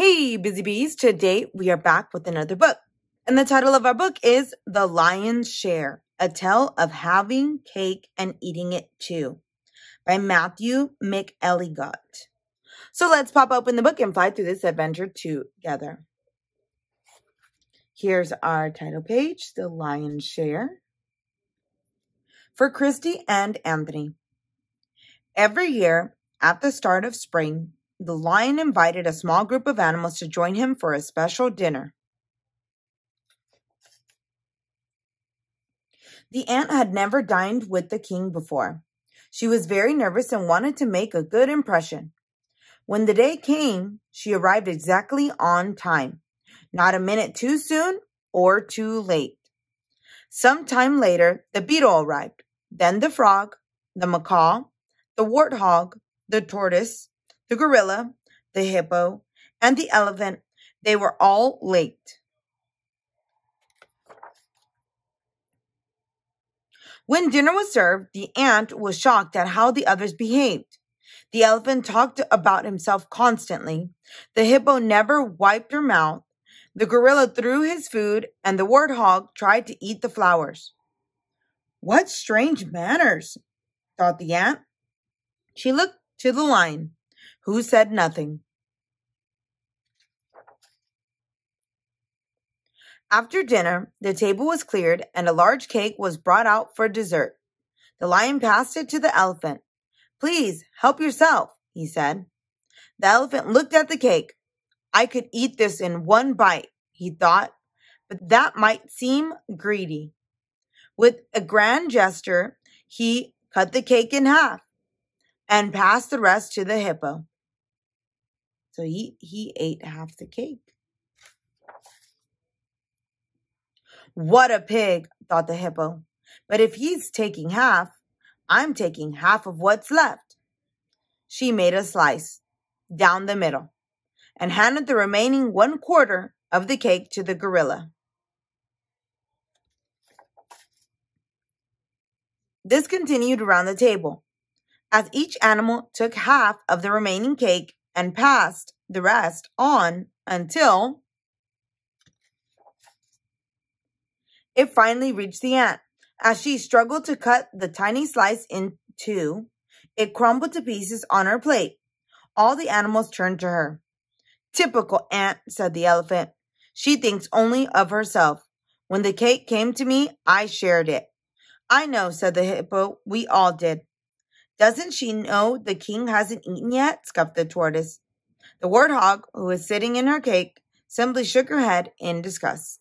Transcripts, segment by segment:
Hey, busy bees. Today we are back with another book. And the title of our book is The Lion's Share, A Tale of Having Cake and Eating It Too by Matthew McElligott. So let's pop open the book and fly through this adventure together. Here's our title page, The Lion's Share. For Christy and Anthony. Every year, at the start of spring, the lion invited a small group of animals to join him for a special dinner. The ant had never dined with the king before. She was very nervous and wanted to make a good impression. When the day came, she arrived exactly on time, not a minute too soon or too late. Some time later, the beetle arrived, then the frog, the macaw, the warthog, the tortoise, the gorilla, the hippo, and the elephant. They were all late. When dinner was served, the ant was shocked at how the others behaved. The elephant talked about himself constantly. The hippo never wiped her mouth. The gorilla threw his food, and the warthog tried to eat the flowers. What strange manners, thought the ant. She looked to the lion, who said nothing. After dinner, the table was cleared and a large cake was brought out for dessert. The lion passed it to the elephant. Please, help yourself, he said. The elephant looked at the cake. I could eat this in one bite, he thought, but that might seem greedy. With a grand gesture, he cut the cake in half and passed the rest to the hippo. So he ate half the cake. What a pig, thought the hippo. But if he's taking half, I'm taking half of what's left. She made a slice down the middle and handed the remaining 1/4 of the cake to the gorilla. This continued around the table, as each animal took half of the remaining cake and passed the rest on until it finally reached the ant. As she struggled to cut the tiny slice in two, it crumbled to pieces on her plate. All the animals turned to her. Typical ant, said the elephant. She thinks only of herself. When the cake came to me, I shared it. I know, said the hippo. We all did. Doesn't she know the king hasn't eaten yet? Scoffed the tortoise. The warthog, who was sitting in her cake, simply shook her head in disgust.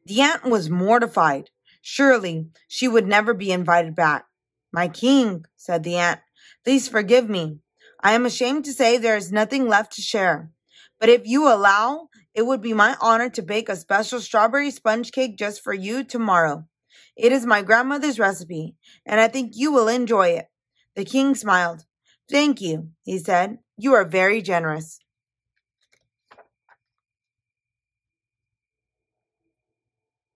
The ant was mortified. Surely she would never be invited back. My king, said the ant, please forgive me. I am ashamed to say there is nothing left to share. But if you allow, it would be my honor to bake a special strawberry sponge cake just for you tomorrow. It is my grandmother's recipe, and I think you will enjoy it. The king smiled. Thank you, he said. You are very generous.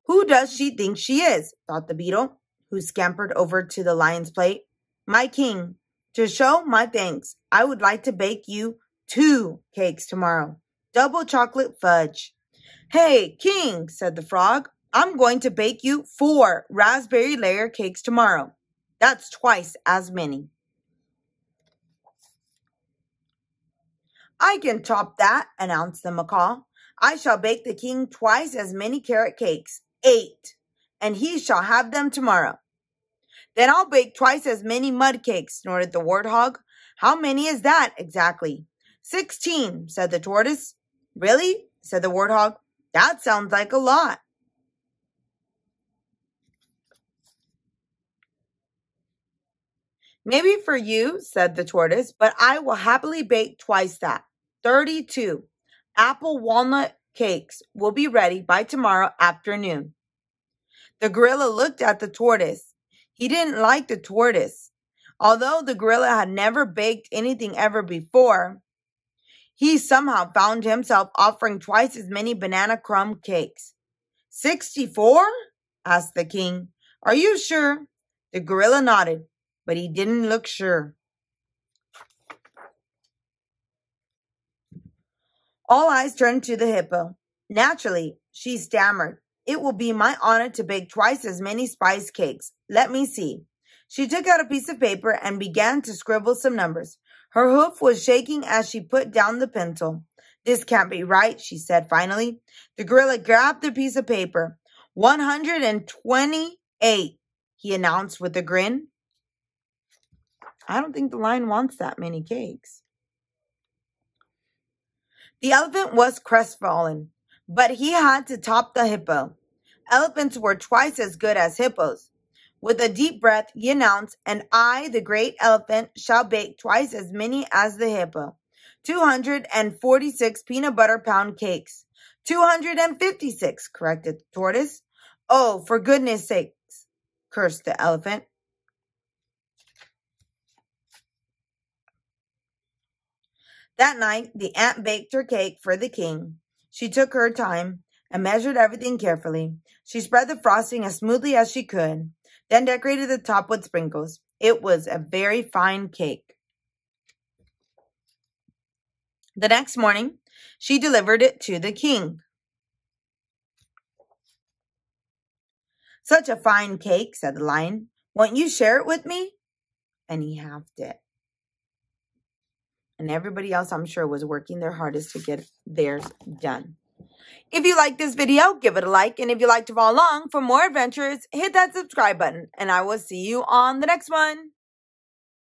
Who does she think she is? Thought the beetle, who scampered over to the lion's plate. My king, to show my thanks, I would like to bake you 2 cakes tomorrow. Double chocolate fudge. Hey, king, said the frog, I'm going to bake you 4 raspberry layer cakes tomorrow. That's twice as many. I can top that, announced the macaw. I shall bake the king twice as many carrot cakes. 8, and he shall have them tomorrow. Then I'll bake twice as many mud cakes, snorted the warthog. How many is that exactly? 16, said the tortoise. Really? Said the warthog. That sounds like a lot. Maybe for you, said the tortoise, but I will happily bake twice that. 32 apple walnut cakes will be ready by tomorrow afternoon. The gorilla looked at the tortoise. He didn't like the tortoise. Although the gorilla had never baked anything ever before, he somehow found himself offering twice as many banana crumb cakes. 64? asked the king. Are you sure? The gorilla nodded, but he didn't look sure. All eyes turned to the hippo. Naturally, she stammered, "It will be my honor to bake twice as many spice cakes. Let me see." She took out a piece of paper and began to scribble some numbers. Her hoof was shaking as she put down the pencil. "This can't be right," she said finally. The gorilla grabbed the piece of paper. 128, he announced with a grin. I don't think the lion wants that many cakes. The elephant was crestfallen, but he had to top the hippo. Elephants were twice as good as hippos. With a deep breath, he announced, "And I, the great elephant, shall bake twice as many as the hippo. 246 peanut butter pound cakes." 256, corrected the tortoise. "Oh, for goodness sakes," cursed the elephant. That night, the ant baked her cake for the king. She took her time and measured everything carefully. She spread the frosting as smoothly as she could, then decorated the top with sprinkles. It was a very fine cake. The next morning, she delivered it to the king. "Such a fine cake," said the lion. "Won't you share it with me?" And he halved it. And everybody else, I'm sure, was working their hardest to get theirs done. If you like this video, give it a like. And if you like to follow along for more adventures, hit that subscribe button. And I will see you on the next one.